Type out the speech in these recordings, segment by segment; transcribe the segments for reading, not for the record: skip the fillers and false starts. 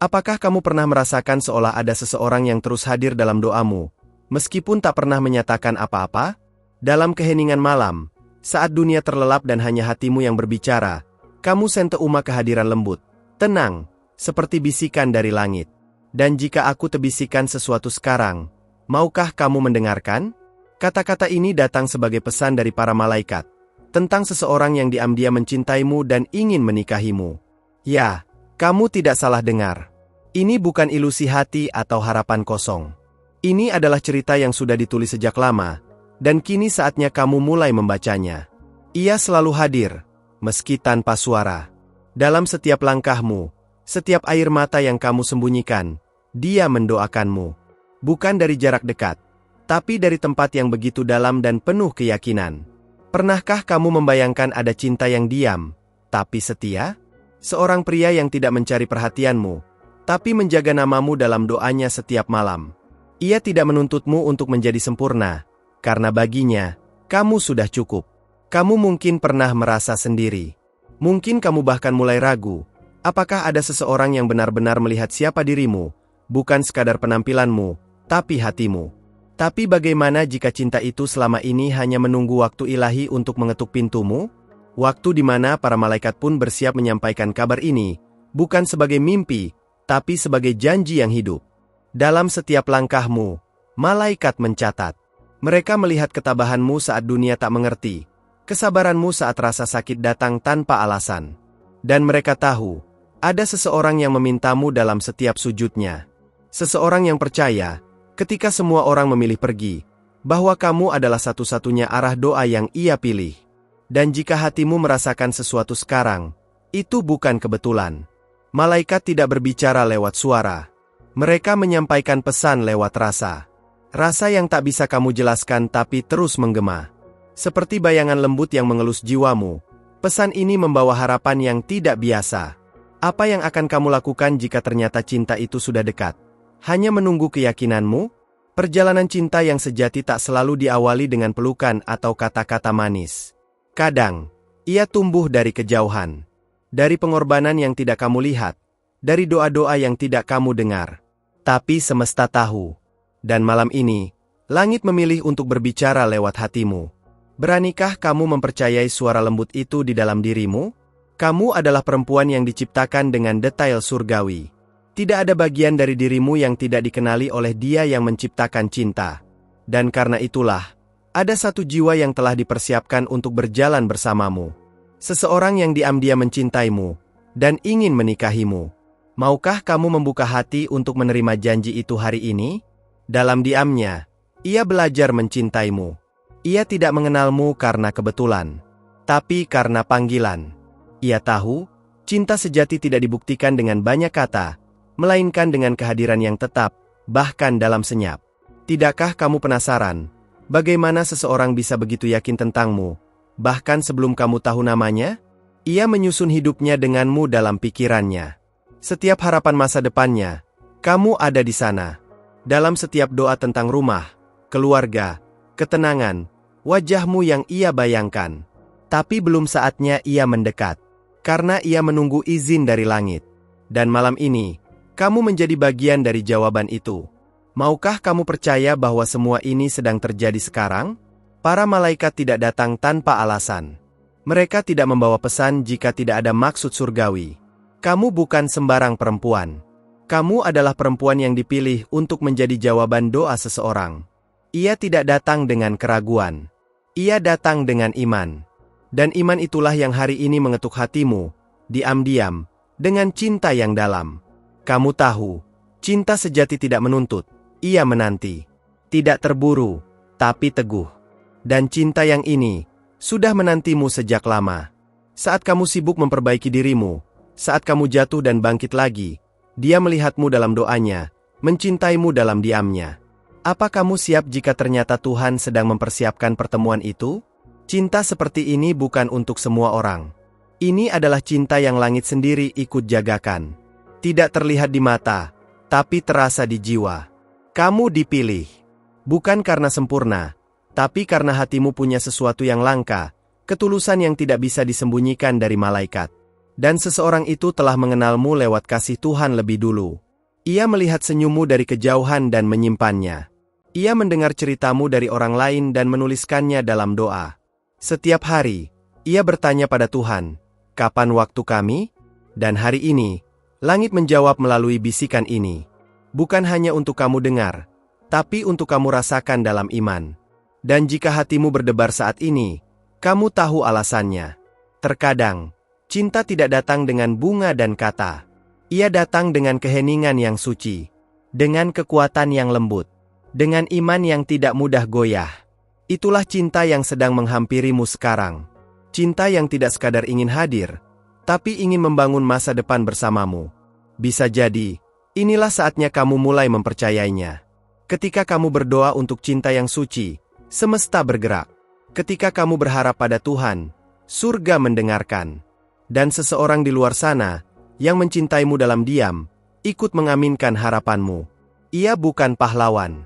Apakah kamu pernah merasakan seolah ada seseorang yang terus hadir dalam doamu, meskipun tak pernah menyatakan apa-apa? Dalam keheningan malam, saat dunia terlelap dan hanya hatimu yang berbicara, kamu sentuh kehadiran lembut, tenang, seperti bisikan dari langit. Dan jika aku terbisikan sesuatu sekarang, maukah kamu mendengarkan? Kata-kata ini datang sebagai pesan dari para malaikat, tentang seseorang yang diam-diam mencintaimu dan ingin menikahimu. Ya, kamu tidak salah dengar. Ini bukan ilusi hati atau harapan kosong. Ini adalah cerita yang sudah ditulis sejak lama, dan kini saatnya kamu mulai membacanya. Ia selalu hadir, meski tanpa suara. Dalam setiap langkahmu, setiap air mata yang kamu sembunyikan, Dia mendoakanmu. Bukan dari jarak dekat, tapi dari tempat yang begitu dalam dan penuh keyakinan. Pernahkah kamu membayangkan ada cinta yang diam, tapi setia? Seorang pria yang tidak mencari perhatianmu, tapi menjaga namamu dalam doanya setiap malam. Ia tidak menuntutmu untuk menjadi sempurna, karena baginya, kamu sudah cukup. Kamu mungkin pernah merasa sendiri. Mungkin kamu bahkan mulai ragu, apakah ada seseorang yang benar-benar melihat siapa dirimu, bukan sekadar penampilanmu, tapi hatimu. Tapi bagaimana jika cinta itu selama ini hanya menunggu waktu ilahi untuk mengetuk pintumu? Waktu di mana para malaikat pun bersiap menyampaikan kabar ini, bukan sebagai mimpi, tapi sebagai janji yang hidup. Dalam setiap langkahmu, malaikat mencatat. Mereka melihat ketabahanmu saat dunia tak mengerti, kesabaranmu saat rasa sakit datang tanpa alasan. Dan mereka tahu, ada seseorang yang memintamu dalam setiap sujudnya. Seseorang yang percaya, ketika semua orang memilih pergi, bahwa kamu adalah satu-satunya arah doa yang Ia pilih. Dan jika hatimu merasakan sesuatu sekarang, itu bukan kebetulan. Malaikat tidak berbicara lewat suara. Mereka menyampaikan pesan lewat rasa. Rasa yang tak bisa kamu jelaskan tapi terus menggema. Seperti bayangan lembut yang mengelus jiwamu, pesan ini membawa harapan yang tidak biasa. Apa yang akan kamu lakukan jika ternyata cinta itu sudah dekat? Hanya menunggu keyakinanmu? Perjalanan cinta yang sejati tak selalu diawali dengan pelukan atau kata-kata manis. Kadang, ia tumbuh dari kejauhan. Dari pengorbanan yang tidak kamu lihat. Dari doa-doa yang tidak kamu dengar. Tapi semesta tahu. Dan malam ini, langit memilih untuk berbicara lewat hatimu. Beranikah kamu mempercayai suara lembut itu di dalam dirimu? Kamu adalah perempuan yang diciptakan dengan detail surgawi. Tidak ada bagian dari dirimu yang tidak dikenali oleh Dia yang menciptakan cinta. Dan karena itulah, ada satu jiwa yang telah dipersiapkan untuk berjalan bersamamu. Seseorang yang diam-diam mencintaimu, dan ingin menikahimu. Maukah kamu membuka hati untuk menerima janji itu hari ini? Dalam diamnya, Ia belajar mencintaimu. Ia tidak mengenalmu karena kebetulan, tapi karena panggilan. Ia tahu, cinta sejati tidak dibuktikan dengan banyak kata, melainkan dengan kehadiran yang tetap, bahkan dalam senyap. Tidakkah kamu penasaran, bagaimana seseorang bisa begitu yakin tentangmu, bahkan sebelum kamu tahu namanya? Ia menyusun hidupnya denganmu dalam pikirannya. Setiap harapan masa depannya, kamu ada di sana. Dalam setiap doa tentang rumah, keluarga, ketenangan, wajahmu yang Ia bayangkan. Tapi belum saatnya Ia mendekat, karena Ia menunggu izin dari langit. Dan malam ini, kamu menjadi bagian dari jawaban itu. Maukah kamu percaya bahwa semua ini sedang terjadi sekarang? Para malaikat tidak datang tanpa alasan. Mereka tidak membawa pesan jika tidak ada maksud surgawi. Kamu bukan sembarang perempuan. Kamu adalah perempuan yang dipilih untuk menjadi jawaban doa seseorang. Ia tidak datang dengan keraguan. Ia datang dengan iman. Dan iman itulah yang hari ini mengetuk hatimu, diam-diam, dengan cinta yang dalam. Kamu tahu, cinta sejati tidak menuntut, ia menanti. Tidak terburu, tapi teguh. Dan cinta yang ini, sudah menantimu sejak lama. Saat kamu sibuk memperbaiki dirimu, saat kamu jatuh dan bangkit lagi, Dia melihatmu dalam doanya, mencintaimu dalam diamnya. Apa kamu siap jika ternyata Tuhan sedang mempersiapkan pertemuan itu? Cinta seperti ini bukan untuk semua orang. Ini adalah cinta yang langit sendiri ikut jagakan. Tidak terlihat di mata, tapi terasa di jiwa. Kamu dipilih, bukan karena sempurna, tapi karena hatimu punya sesuatu yang langka, ketulusan yang tidak bisa disembunyikan dari malaikat. Dan seseorang itu telah mengenalmu lewat kasih Tuhan lebih dulu. Ia melihat senyummu dari kejauhan dan menyimpannya. Ia mendengar ceritamu dari orang lain dan menuliskannya dalam doa. Setiap hari, ia bertanya pada Tuhan, "Kapan waktu kami?" Dan hari ini, langit menjawab melalui bisikan ini. Bukan hanya untuk kamu dengar, tapi untuk kamu rasakan dalam iman. Dan jika hatimu berdebar saat ini, kamu tahu alasannya. Terkadang, cinta tidak datang dengan bunga dan kata. Ia datang dengan keheningan yang suci, dengan kekuatan yang lembut, dengan iman yang tidak mudah goyah. Itulah cinta yang sedang menghampirimu sekarang. Cinta yang tidak sekadar ingin hadir, tapi ingin membangun masa depan bersamamu. Bisa jadi, inilah saatnya kamu mulai mempercayainya. Ketika kamu berdoa untuk cinta yang suci, semesta bergerak. Ketika kamu berharap pada Tuhan, surga mendengarkan. Dan seseorang di luar sana, yang mencintaimu dalam diam, ikut mengaminkan harapanmu. Ia bukan pahlawan.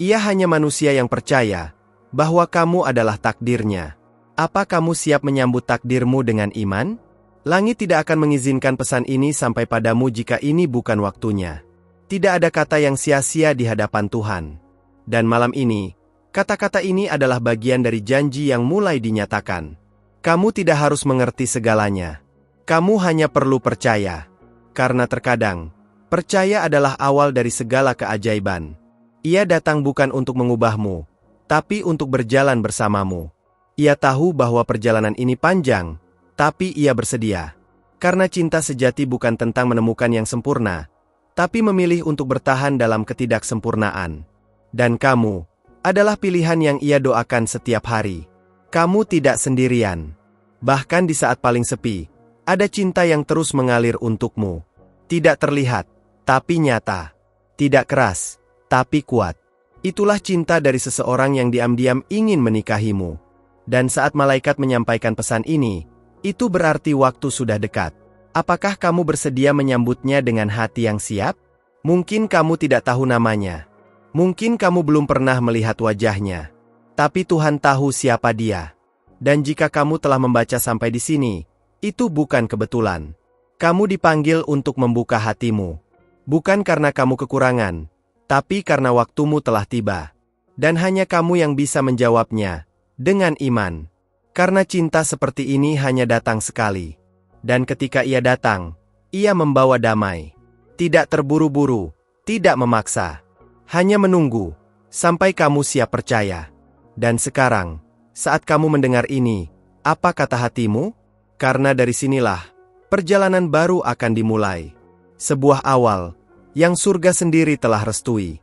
Ia hanya manusia yang percaya bahwa kamu adalah takdirnya. Apa kamu siap menyambut takdirmu dengan iman? Langit tidak akan mengizinkan pesan ini sampai padamu jika ini bukan waktunya. Tidak ada kata yang sia-sia di hadapan Tuhan. Dan malam ini, kata-kata ini adalah bagian dari janji yang mulai dinyatakan. Kamu tidak harus mengerti segalanya. Kamu hanya perlu percaya. Karena terkadang, percaya adalah awal dari segala keajaiban. Ia datang bukan untuk mengubahmu, tapi untuk berjalan bersamamu. Ia tahu bahwa perjalanan ini panjang, tapi ia bersedia. Karena cinta sejati bukan tentang menemukan yang sempurna, tapi memilih untuk bertahan dalam ketidaksempurnaan. Dan kamu adalah pilihan yang ia doakan setiap hari. Kamu tidak sendirian. Bahkan di saat paling sepi, ada cinta yang terus mengalir untukmu. Tidak terlihat, tapi nyata. Tidak keras, tapi kuat. Itulah cinta dari seseorang yang diam-diam ingin menikahimu. Dan saat malaikat menyampaikan pesan ini, itu berarti waktu sudah dekat. Apakah kamu bersedia menyambutnya dengan hati yang siap? Mungkin kamu tidak tahu namanya. Mungkin kamu belum pernah melihat wajahnya. Tapi Tuhan tahu siapa dia. Dan jika kamu telah membaca sampai di sini, itu bukan kebetulan. Kamu dipanggil untuk membuka hatimu. Bukan karena kamu kekurangan, tapi karena waktumu telah tiba. Dan hanya kamu yang bisa menjawabnya, dengan iman. Karena cinta seperti ini hanya datang sekali. Dan ketika ia datang, ia membawa damai. Tidak terburu-buru, tidak memaksa. Hanya menunggu, sampai kamu siap percaya. Dan sekarang, saat kamu mendengar ini, apa kata hatimu? Karena dari sinilah, perjalanan baru akan dimulai. Sebuah awal, yang surga sendiri telah restui.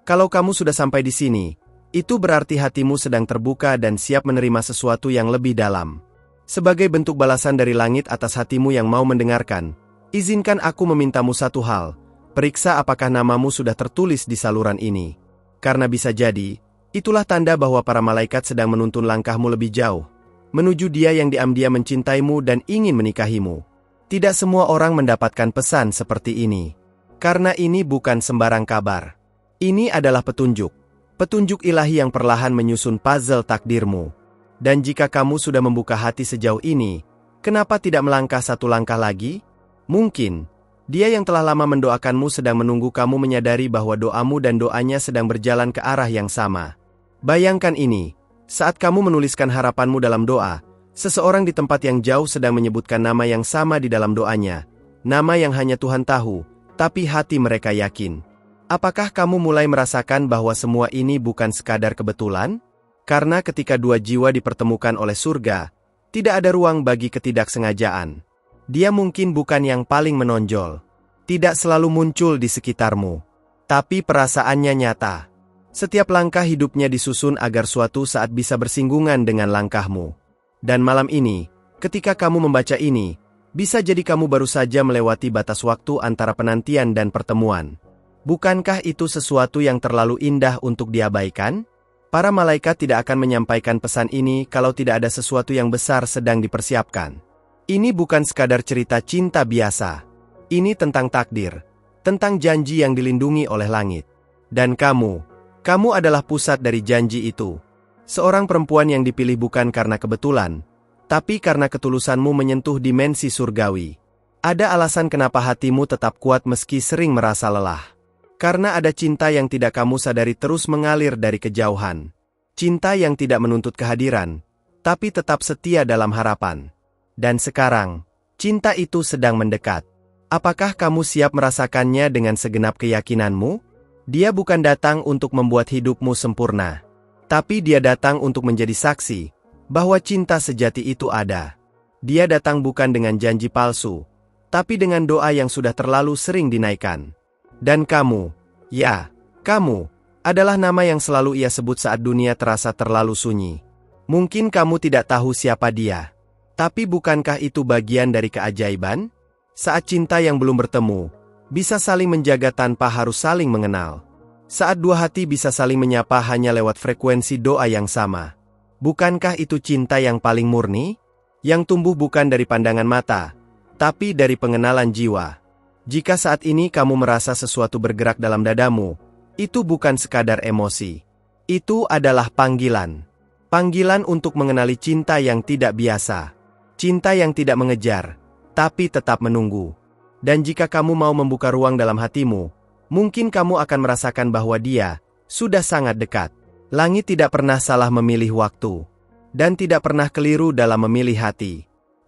Kalau kamu sudah sampai di sini, itu berarti hatimu sedang terbuka dan siap menerima sesuatu yang lebih dalam. Sebagai bentuk balasan dari langit atas hatimu yang mau mendengarkan, izinkan aku memintamu satu hal, periksa apakah namamu sudah tertulis di saluran ini. Karena bisa jadi, itulah tanda bahwa para malaikat sedang menuntun langkahmu lebih jauh, menuju dia yang diam-diam mencintaimu dan ingin menikahimu. Tidak semua orang mendapatkan pesan seperti ini. Karena ini bukan sembarang kabar. Ini adalah petunjuk. Petunjuk ilahi yang perlahan menyusun puzzle takdirmu. Dan jika kamu sudah membuka hati sejauh ini, kenapa tidak melangkah satu langkah lagi? Mungkin, dia yang telah lama mendoakanmu sedang menunggu kamu menyadari bahwa doamu dan doanya sedang berjalan ke arah yang sama. Bayangkan ini, saat kamu menuliskan harapanmu dalam doa, seseorang di tempat yang jauh sedang menyebutkan nama yang sama di dalam doanya. Nama yang hanya Tuhan tahu, tapi hati mereka yakin. Apakah kamu mulai merasakan bahwa semua ini bukan sekadar kebetulan? Karena ketika dua jiwa dipertemukan oleh surga, tidak ada ruang bagi ketidaksengajaan. Dia mungkin bukan yang paling menonjol. Tidak selalu muncul di sekitarmu. Tapi perasaannya nyata. Setiap langkah hidupnya disusun agar suatu saat bisa bersinggungan dengan langkahmu. Dan malam ini, ketika kamu membaca ini, bisa jadi kamu baru saja melewati batas waktu antara penantian dan pertemuan. Bukankah itu sesuatu yang terlalu indah untuk diabaikan? Para malaikat tidak akan menyampaikan pesan ini kalau tidak ada sesuatu yang besar sedang dipersiapkan. Ini bukan sekadar cerita cinta biasa. Ini tentang takdir, tentang janji yang dilindungi oleh langit. Dan kamu adalah pusat dari janji itu. Seorang perempuan yang dipilih bukan karena kebetulan, tapi karena ketulusanmu menyentuh dimensi surgawi. Ada alasan kenapa hatimu tetap kuat meski sering merasa lelah. Karena ada cinta yang tidak kamu sadari terus mengalir dari kejauhan. Cinta yang tidak menuntut kehadiran, tapi tetap setia dalam harapan. Dan sekarang, cinta itu sedang mendekat. Apakah kamu siap merasakannya dengan segenap keyakinanmu? Dia bukan datang untuk membuat hidupmu sempurna. Tapi dia datang untuk menjadi saksi bahwa cinta sejati itu ada. Dia datang bukan dengan janji palsu, tapi dengan doa yang sudah terlalu sering dinaikkan. Dan kamu, ya, kamu, adalah nama yang selalu ia sebut saat dunia terasa terlalu sunyi. Mungkin kamu tidak tahu siapa dia. Tapi bukankah itu bagian dari keajaiban? Saat cinta yang belum bertemu, bisa saling menjaga tanpa harus saling mengenal. Saat dua hati bisa saling menyapa hanya lewat frekuensi doa yang sama. Bukankah itu cinta yang paling murni? Yang tumbuh bukan dari pandangan mata, tapi dari pengenalan jiwa. Jika saat ini kamu merasa sesuatu bergerak dalam dadamu, itu bukan sekadar emosi. Itu adalah panggilan. Panggilan untuk mengenali cinta yang tidak biasa. Cinta yang tidak mengejar, tapi tetap menunggu. Dan jika kamu mau membuka ruang dalam hatimu, mungkin kamu akan merasakan bahwa dia sudah sangat dekat. Langit tidak pernah salah memilih waktu, dan tidak pernah keliru dalam memilih hati.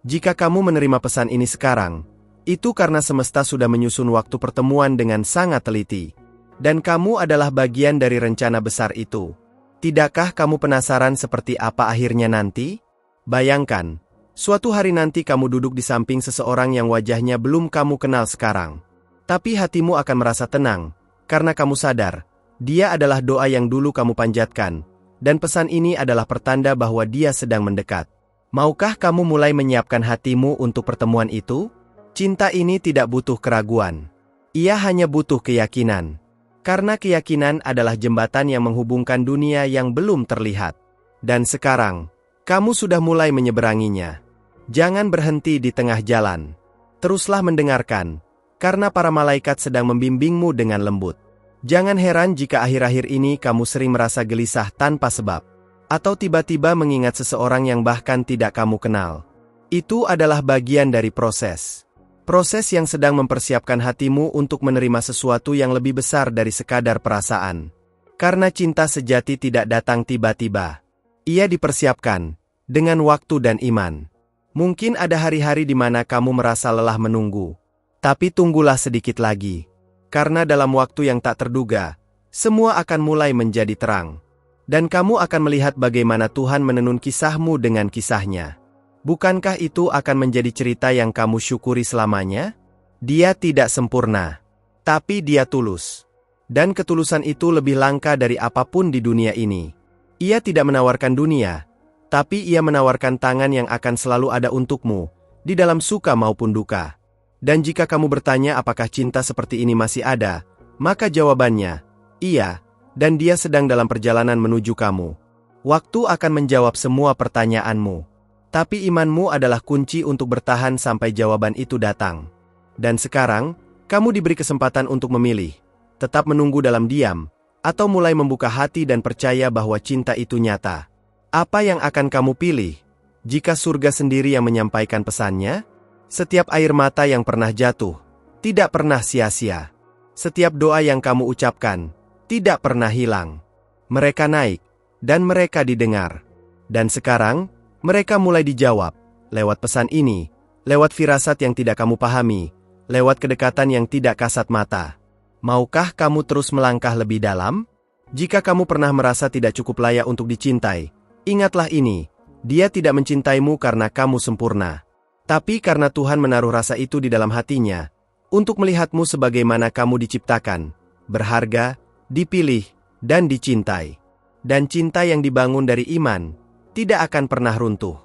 Jika kamu menerima pesan ini sekarang, itu karena semesta sudah menyusun waktu pertemuan dengan sangat teliti. Dan kamu adalah bagian dari rencana besar itu. Tidakkah kamu penasaran seperti apa akhirnya nanti? Bayangkan, suatu hari nanti kamu duduk di samping seseorang yang wajahnya belum kamu kenal sekarang. Tapi hatimu akan merasa tenang, karena kamu sadar, dia adalah doa yang dulu kamu panjatkan, dan pesan ini adalah pertanda bahwa dia sedang mendekat. Maukah kamu mulai menyiapkan hatimu untuk pertemuan itu? Cinta ini tidak butuh keraguan. Ia hanya butuh keyakinan. Karena keyakinan adalah jembatan yang menghubungkan dunia yang belum terlihat. Dan sekarang, kamu sudah mulai menyeberanginya. Jangan berhenti di tengah jalan. Teruslah mendengarkan. Karena para malaikat sedang membimbingmu dengan lembut. Jangan heran jika akhir-akhir ini kamu sering merasa gelisah tanpa sebab. Atau tiba-tiba mengingat seseorang yang bahkan tidak kamu kenal. Itu adalah bagian dari proses. Proses yang sedang mempersiapkan hatimu untuk menerima sesuatu yang lebih besar dari sekadar perasaan. Karena cinta sejati tidak datang tiba-tiba. Ia dipersiapkan dengan waktu dan iman. Mungkin ada hari-hari di mana kamu merasa lelah menunggu. Tapi tunggulah sedikit lagi. Karena dalam waktu yang tak terduga, semua akan mulai menjadi terang. Dan kamu akan melihat bagaimana Tuhan menenun kisahmu dengan kisahnya. Bukankah itu akan menjadi cerita yang kamu syukuri selamanya? Dia tidak sempurna, tapi dia tulus. Dan ketulusan itu lebih langka dari apapun di dunia ini. Ia tidak menawarkan dunia, tapi ia menawarkan tangan yang akan selalu ada untukmu, di dalam suka maupun duka. Dan jika kamu bertanya apakah cinta seperti ini masih ada, maka jawabannya, iya, dan dia sedang dalam perjalanan menuju kamu. Waktu akan menjawab semua pertanyaanmu. Tapi imanmu adalah kunci untuk bertahan sampai jawaban itu datang. Dan sekarang, kamu diberi kesempatan untuk memilih, tetap menunggu dalam diam, atau mulai membuka hati dan percaya bahwa cinta itu nyata. Apa yang akan kamu pilih? Jika surga sendiri yang menyampaikan pesannya? Setiap air mata yang pernah jatuh, tidak pernah sia-sia. Setiap doa yang kamu ucapkan, tidak pernah hilang. Mereka naik, dan mereka didengar. Dan sekarang, mereka mulai dijawab, lewat pesan ini, lewat firasat yang tidak kamu pahami, lewat kedekatan yang tidak kasat mata. Maukah kamu terus melangkah lebih dalam? Jika kamu pernah merasa tidak cukup layak untuk dicintai, ingatlah ini, dia tidak mencintaimu karena kamu sempurna. Tapi karena Tuhan menaruh rasa itu di dalam hatinya, untuk melihatmu sebagaimana kamu diciptakan, berharga, dipilih, dan dicintai. Dan cinta yang dibangun dari iman, tidak akan pernah runtuh.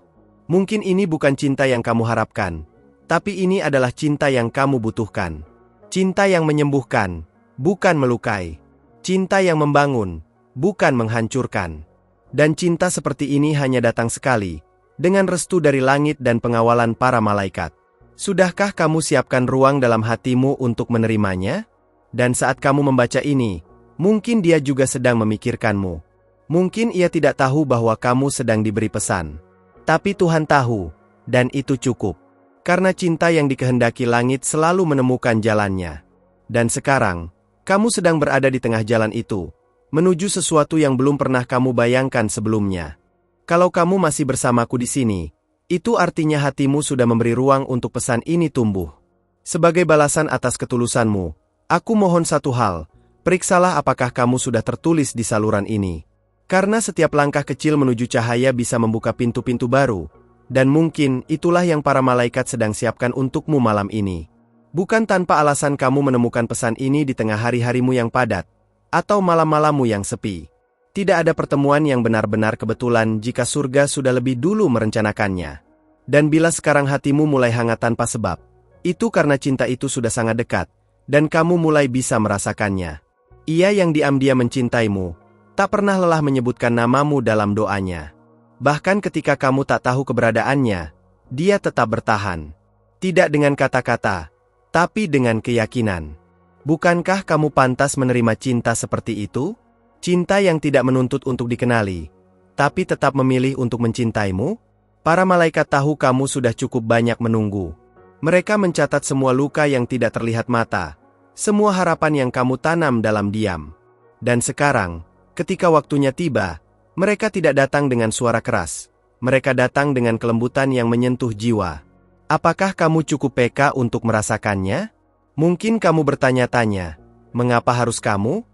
Mungkin ini bukan cinta yang kamu harapkan, tapi ini adalah cinta yang kamu butuhkan. Cinta yang menyembuhkan, bukan melukai. Cinta yang membangun, bukan menghancurkan. Dan cinta seperti ini hanya datang sekali, dengan restu dari langit dan pengawalan para malaikat. Sudahkah kamu siapkan ruang dalam hatimu untuk menerimanya? Dan saat kamu membaca ini, mungkin dia juga sedang memikirkanmu. Mungkin ia tidak tahu bahwa kamu sedang diberi pesan. Tapi Tuhan tahu, dan itu cukup. Karena cinta yang dikehendaki langit selalu menemukan jalannya. Dan sekarang, kamu sedang berada di tengah jalan itu, menuju sesuatu yang belum pernah kamu bayangkan sebelumnya. Kalau kamu masih bersamaku di sini, itu artinya hatimu sudah memberi ruang untuk pesan ini tumbuh. Sebagai balasan atas ketulusanmu, aku mohon satu hal, periksalah apakah kamu sudah tertulis di saluran ini. Karena setiap langkah kecil menuju cahaya bisa membuka pintu-pintu baru, dan mungkin itulah yang para malaikat sedang siapkan untukmu malam ini. Bukan tanpa alasan kamu menemukan pesan ini di tengah hari-harimu yang padat, atau malam-malammu yang sepi. Tidak ada pertemuan yang benar-benar kebetulan jika surga sudah lebih dulu merencanakannya. Dan bila sekarang hatimu mulai hangat tanpa sebab, itu karena cinta itu sudah sangat dekat, dan kamu mulai bisa merasakannya. Ia yang diam-diam mencintaimu, tak pernah lelah menyebutkan namamu dalam doanya. Bahkan ketika kamu tak tahu keberadaannya, dia tetap bertahan. Tidak dengan kata-kata, tapi dengan keyakinan. Bukankah kamu pantas menerima cinta seperti itu? Cinta yang tidak menuntut untuk dikenali, tapi tetap memilih untuk mencintaimu? Para malaikat tahu kamu sudah cukup banyak menunggu. Mereka mencatat semua luka yang tidak terlihat mata, semua harapan yang kamu tanam dalam diam. Dan sekarang, ketika waktunya tiba, mereka tidak datang dengan suara keras. Mereka datang dengan kelembutan yang menyentuh jiwa. Apakah kamu cukup peka untuk merasakannya? Mungkin kamu bertanya-tanya, mengapa harus kamu?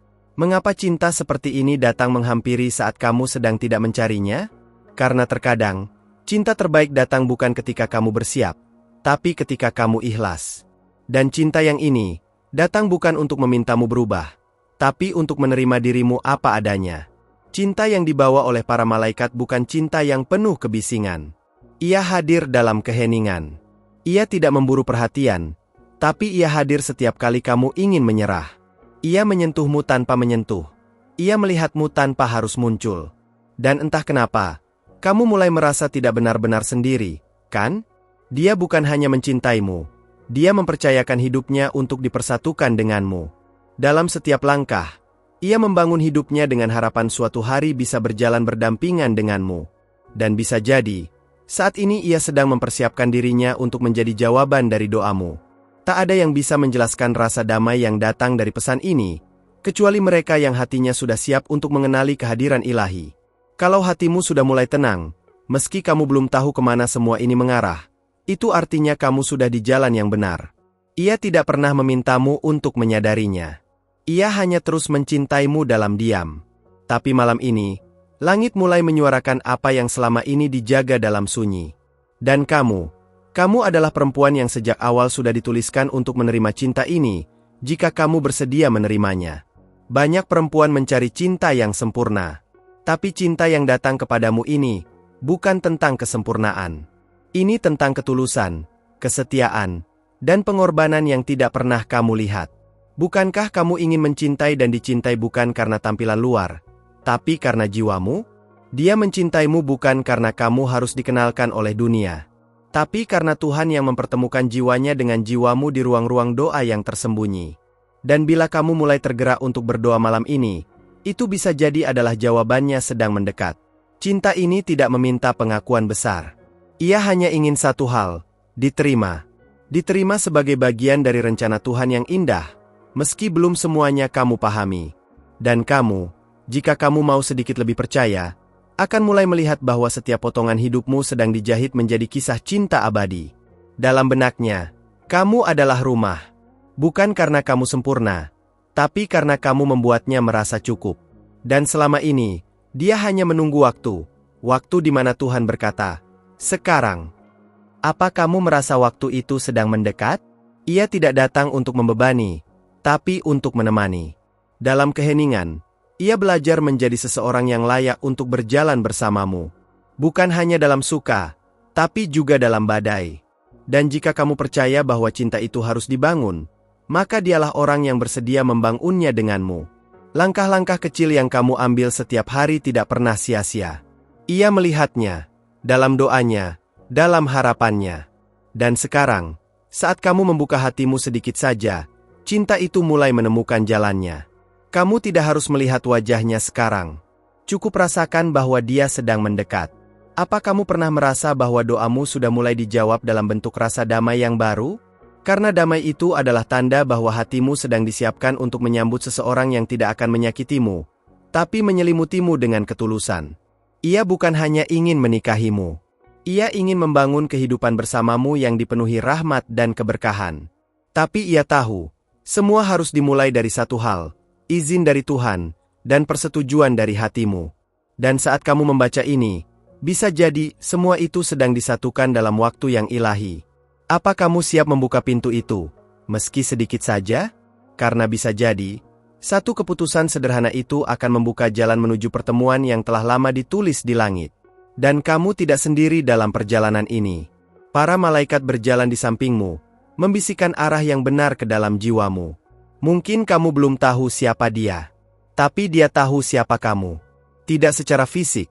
Mengapa cinta seperti ini datang menghampiri saat kamu sedang tidak mencarinya? Karena terkadang, cinta terbaik datang bukan ketika kamu bersiap, tapi ketika kamu ikhlas. Dan cinta yang ini, datang bukan untuk memintamu berubah, tapi untuk menerima dirimu apa adanya. Cinta yang dibawa oleh para malaikat bukan cinta yang penuh kebisingan. Ia hadir dalam keheningan. Ia tidak memburu perhatian, tapi ia hadir setiap kali kamu ingin menyerah. Ia menyentuhmu tanpa menyentuh. Ia melihatmu tanpa harus muncul. Dan entah kenapa, kamu mulai merasa tidak benar-benar sendiri, kan? Dia bukan hanya mencintaimu, dia mempercayakan hidupnya untuk dipersatukan denganmu. Dalam setiap langkah, ia membangun hidupnya dengan harapan suatu hari bisa berjalan berdampingan denganmu. Dan bisa jadi, saat ini ia sedang mempersiapkan dirinya untuk menjadi jawaban dari doamu. Tak ada yang bisa menjelaskan rasa damai yang datang dari pesan ini, kecuali mereka yang hatinya sudah siap untuk mengenali kehadiran ilahi. Kalau hatimu sudah mulai tenang, meski kamu belum tahu kemana semua ini mengarah, itu artinya kamu sudah di jalan yang benar. Ia tidak pernah memintamu untuk menyadarinya. Ia hanya terus mencintaimu dalam diam. Tapi malam ini, langit mulai menyuarakan apa yang selama ini dijaga dalam sunyi. Dan kamu adalah perempuan yang sejak awal sudah dituliskan untuk menerima cinta ini, jika kamu bersedia menerimanya. Banyak perempuan mencari cinta yang sempurna. Tapi cinta yang datang kepadamu ini, bukan tentang kesempurnaan. Ini tentang ketulusan, kesetiaan, dan pengorbanan yang tidak pernah kamu lihat. Bukankah kamu ingin mencintai dan dicintai bukan karena tampilan luar, tapi karena jiwamu? Dia mencintaimu bukan karena kamu harus dikenalkan oleh dunia, tapi karena Tuhan yang mempertemukan jiwanya dengan jiwamu di ruang-ruang doa yang tersembunyi. Dan bila kamu mulai tergerak untuk berdoa malam ini, itu bisa jadi adalah jawabannya sedang mendekat. Cinta ini tidak meminta pengakuan besar. Ia hanya ingin satu hal, diterima. Diterima sebagai bagian dari rencana Tuhan yang indah. Meski belum semuanya kamu pahami. Dan kamu, jika kamu mau sedikit lebih percaya, akan mulai melihat bahwa setiap potongan hidupmu sedang dijahit menjadi kisah cinta abadi. Dalam benaknya, kamu adalah rumah. Bukan karena kamu sempurna, tapi karena kamu membuatnya merasa cukup. Dan selama ini, dia hanya menunggu waktu di mana Tuhan berkata, "Sekarang." Apa kamu merasa waktu itu sedang mendekat? Ia tidak datang untuk membebani, tapi untuk menemani. Dalam keheningan, ia belajar menjadi seseorang yang layak untuk berjalan bersamamu. Bukan hanya dalam suka, tapi juga dalam badai. Dan jika kamu percaya bahwa cinta itu harus dibangun, maka dialah orang yang bersedia membangunnya denganmu. Langkah-langkah kecil yang kamu ambil setiap hari tidak pernah sia-sia. Ia melihatnya, dalam doanya, dalam harapannya. Dan sekarang, saat kamu membuka hatimu sedikit saja, cinta itu mulai menemukan jalannya. Kamu tidak harus melihat wajahnya sekarang. Cukup rasakan bahwa dia sedang mendekat. Apa kamu pernah merasa bahwa doamu sudah mulai dijawab dalam bentuk rasa damai yang baru? Karena damai itu adalah tanda bahwa hatimu sedang disiapkan untuk menyambut seseorang yang tidak akan menyakitimu, tapi menyelimutimu dengan ketulusan. Ia bukan hanya ingin menikahimu. Ia ingin membangun kehidupan bersamamu yang dipenuhi rahmat dan keberkahan. Tapi ia tahu, semua harus dimulai dari satu hal, izin dari Tuhan, dan persetujuan dari hatimu. Dan saat kamu membaca ini, bisa jadi semua itu sedang disatukan dalam waktu yang ilahi. Apa kamu siap membuka pintu itu, meski sedikit saja? Karena bisa jadi, satu keputusan sederhana itu akan membuka jalan menuju pertemuan yang telah lama ditulis di langit. Dan kamu tidak sendiri dalam perjalanan ini. Para malaikat berjalan di sampingmu, membisikkan arah yang benar ke dalam jiwamu. Mungkin kamu belum tahu siapa dia, tapi dia tahu siapa kamu. Tidak secara fisik,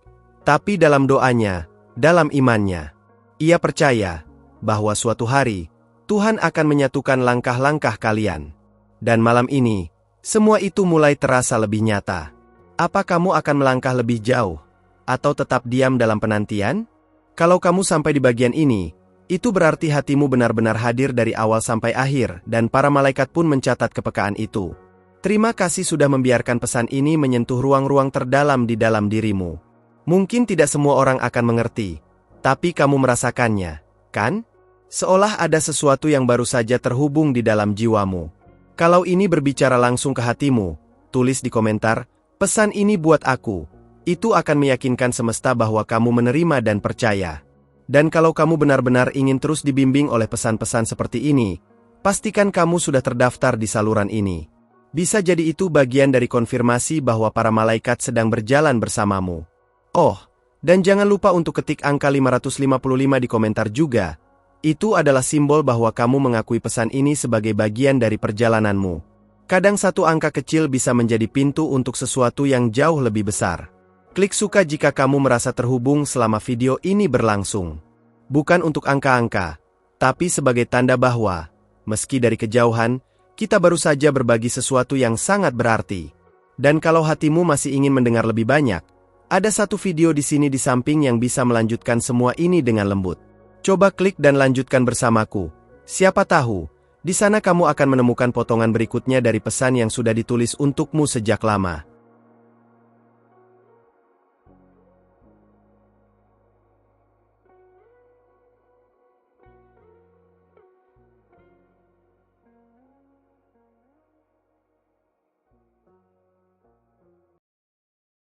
tapi dalam doanya, dalam imannya. Ia percaya bahwa suatu hari, Tuhan akan menyatukan langkah-langkah kalian. Dan malam ini, semua itu mulai terasa lebih nyata. Apa kamu akan melangkah lebih jauh? Atau tetap diam dalam penantian? Kalau kamu sampai di bagian ini, itu berarti hatimu benar-benar hadir dari awal sampai akhir, dan para malaikat pun mencatat kepekaan itu. Terima kasih sudah membiarkan pesan ini menyentuh ruang-ruang terdalam di dalam dirimu. Mungkin tidak semua orang akan mengerti, tapi kamu merasakannya, kan? Seolah ada sesuatu yang baru saja terhubung di dalam jiwamu. Kalau ini berbicara langsung ke hatimu, tulis di komentar, pesan ini buat aku. Itu akan meyakinkan semesta bahwa kamu menerima dan percaya. Dan kalau kamu benar-benar ingin terus dibimbing oleh pesan-pesan seperti ini, pastikan kamu sudah terdaftar di saluran ini. Bisa jadi itu bagian dari konfirmasi bahwa para malaikat sedang berjalan bersamamu. Oh, dan jangan lupa untuk ketik angka 555 di komentar juga. Itu adalah simbol bahwa kamu mengakui pesan ini sebagai bagian dari perjalananmu. Kadang satu angka kecil bisa menjadi pintu untuk sesuatu yang jauh lebih besar. Klik suka jika kamu merasa terhubung selama video ini berlangsung. Bukan untuk angka-angka, tapi sebagai tanda bahwa, meski dari kejauhan, kita baru saja berbagi sesuatu yang sangat berarti. Dan kalau hatimu masih ingin mendengar lebih banyak, ada satu video di sini di samping yang bisa melanjutkan semua ini dengan lembut. Coba klik dan lanjutkan bersamaku. Siapa tahu, di sana kamu akan menemukan potongan berikutnya dari pesan yang sudah ditulis untukmu sejak lama.